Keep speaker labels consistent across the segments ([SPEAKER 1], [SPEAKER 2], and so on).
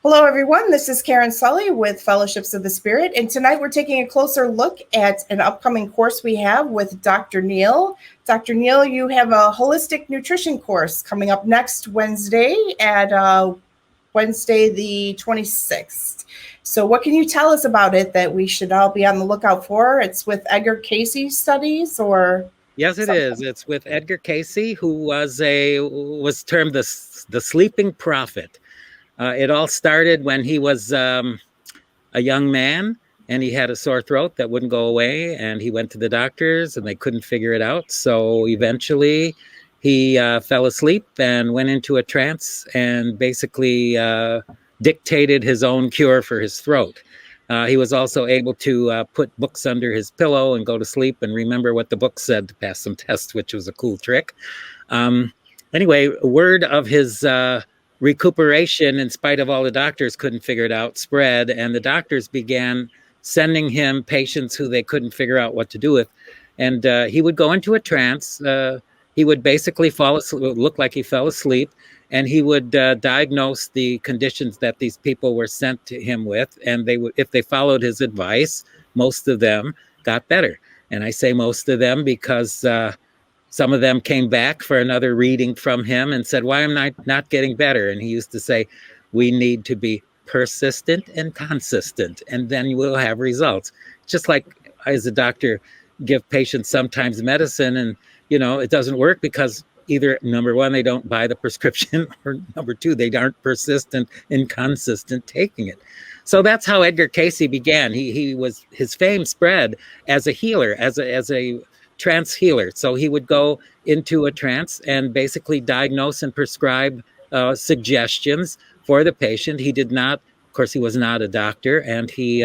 [SPEAKER 1] Hello, everyone. This is Karen Sully with Fellowships of the Spirit, and tonight we're taking a closer look at an upcoming course we have with Dr. Neal. Dr. Neal, you have a holistic nutrition course coming up next Wednesday at Wednesday the 26th. So what can you tell us about it that we should all be on the lookout for? It's with Edgar Cayce studies, or?
[SPEAKER 2] Yes, it is. It's with Edgar Cayce, who was termed the sleeping prophet. It all started when he was a young man and he had a sore throat that wouldn't go away, and he went to the doctors and they couldn't figure it out. So eventually he fell asleep and went into a trance and basically dictated his own cure for his throat. He was also able to put books under his pillow and go to sleep and remember what the book said to pass some tests, which was a cool trick. Anyway, word of his recuperation, in spite of all the doctors couldn't figure it out, spread, and the doctors began sending him patients who they couldn't figure out what to do with. And he would go into a trance. He would basically fall asleep, look like he fell asleep, and he would diagnose the conditions that these people were sent to him with. And they would, if they followed his advice, most of them got better. And I say most of them because some of them came back for another reading from him and said, why am I not getting better? And he used to say, we need to be persistent and consistent, and then you will have results. Just like as a doctor, give patients sometimes medicine and, it doesn't work because either, number one, they don't buy the prescription, or number two, they aren't persistent and consistent taking it. So that's how Edgar Cayce began. His fame spread as a healer, as a trance healer. So he would go into a trance and basically diagnose and prescribe suggestions for the patient. He did not, of course, he was not a doctor, and he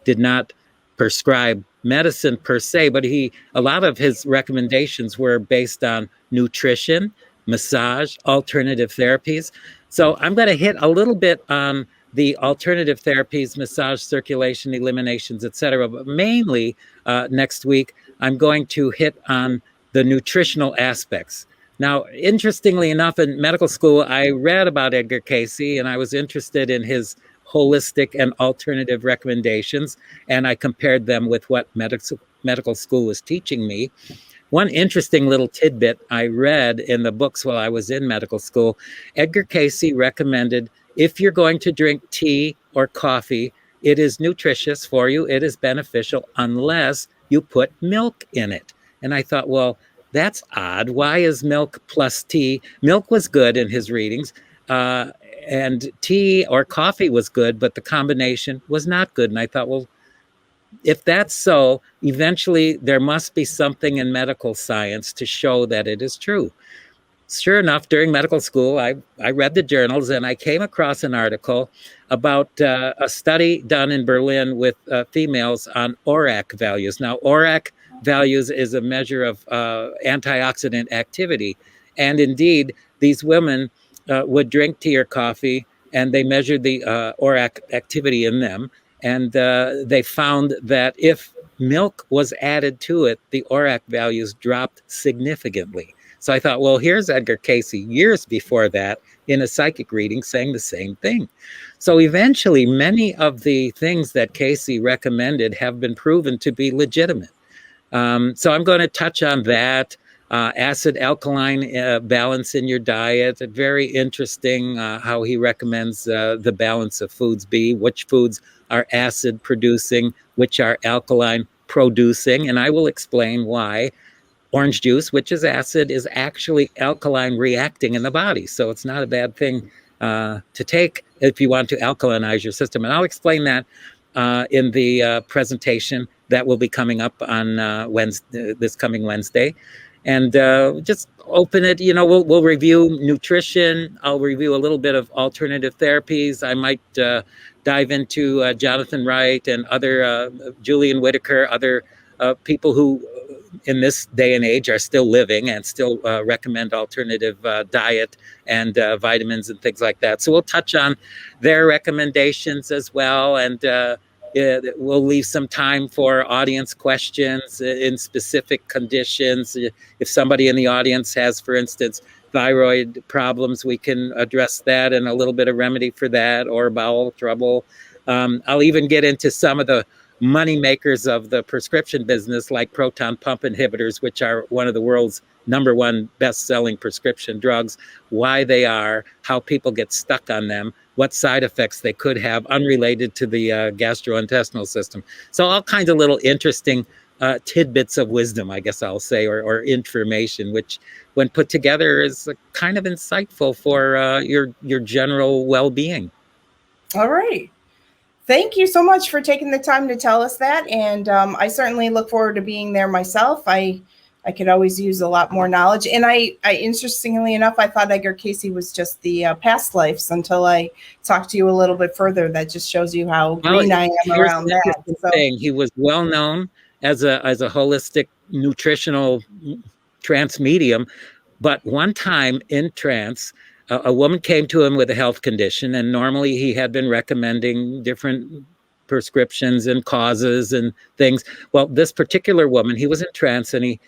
[SPEAKER 2] did not prescribe medicine per se, but a lot of his recommendations were based on nutrition, massage, alternative therapies. So I'm going to hit a little bit on the alternative therapies, massage, circulation, eliminations, etc. But mainly next week, I'm going to hit on the nutritional aspects. Now, interestingly enough, in medical school, I read about Edgar Cayce, and I was interested in his holistic and alternative recommendations, and I compared them with what medical school was teaching me. One interesting little tidbit I read in the books while I was in medical school, Edgar Cayce recommended, if you're going to drink tea or coffee, it is nutritious for you, it is beneficial, unless you put milk in it. And I thought, well, that's odd. Why is milk plus tea? Milk was good in his readings, and tea or coffee was good, but the combination was not good. And I thought, well, if that's so, eventually there must be something in medical science to show that it is true. Sure enough, during medical school, I read the journals, and I came across an article about a study done in Berlin with females on ORAC values. Now, ORAC values is a measure of antioxidant activity. And indeed, these women would drink tea or coffee, and they measured the ORAC activity in them. And they found that if milk was added to it, the ORAC values dropped significantly. So I thought, well, here's Edgar Cayce years before that in a psychic reading saying the same thing. So eventually, many of the things that Cayce recommended have been proven to be legitimate. So I'm going to touch on that. Acid alkaline balance in your diet. Very interesting how he recommends the balance of foods be, which foods are acid producing, which are alkaline producing. And I will explain why orange juice, which is acid, is actually alkaline reacting in the body. So it's not a bad thing to take if you want to alkalinize your system. And I'll explain that in the presentation that will be coming up on this coming Wednesday. And just open it, we'll review nutrition. I'll review a little bit of alternative therapies. I might dive into Jonathan Wright and other Julian Whitaker, other people who in this day and age are still living and still recommend alternative diet and vitamins and things like that. So we'll touch on their recommendations as well. And we'll leave some time for audience questions in specific conditions. If somebody in the audience has, for instance, thyroid problems, we can address that and a little bit of remedy for that, or bowel trouble. I'll even get into some of the money makers of the prescription business, like proton pump inhibitors, which are one of the world's #1 best-selling prescription drugs, why they are, how people get stuck on them, what side effects they could have unrelated to the gastrointestinal system. So all kinds of little interesting tidbits of wisdom, I guess I'll say, or information, which when put together is kind of insightful for your general well-being.
[SPEAKER 1] All right. Thank you so much for taking the time to tell us that. And I certainly look forward to being there myself. I could always use a lot more knowledge. And I interestingly enough, I thought Edgar Cayce was just the past lives until I talked to you a little bit further. That just shows you how green I am around that. So,
[SPEAKER 2] he was well known as a holistic nutritional trance medium, but one time in trance, a woman came to him with a health condition, and normally he had been recommending different prescriptions and causes and things. Well, this particular woman, he was in trance, and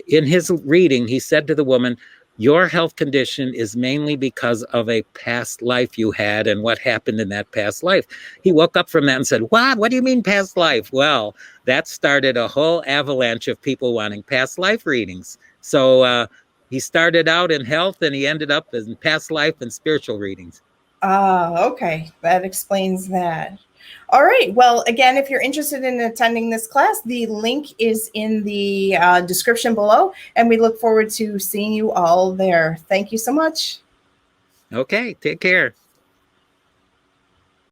[SPEAKER 2] in his reading, he said to the woman, "Your health condition is mainly because of a past life you had and what happened in that past life." He woke up from that and said, "What? What do you mean past life?" Well, that started a whole avalanche of people wanting past life readings. So he started out in health, and he ended up in past life and spiritual readings.
[SPEAKER 1] Okay. That explains that. All right. Well, again, if you're interested in attending this class, the link is in the description below, and we look forward to seeing you all there. Thank you so much.
[SPEAKER 2] Okay, take care.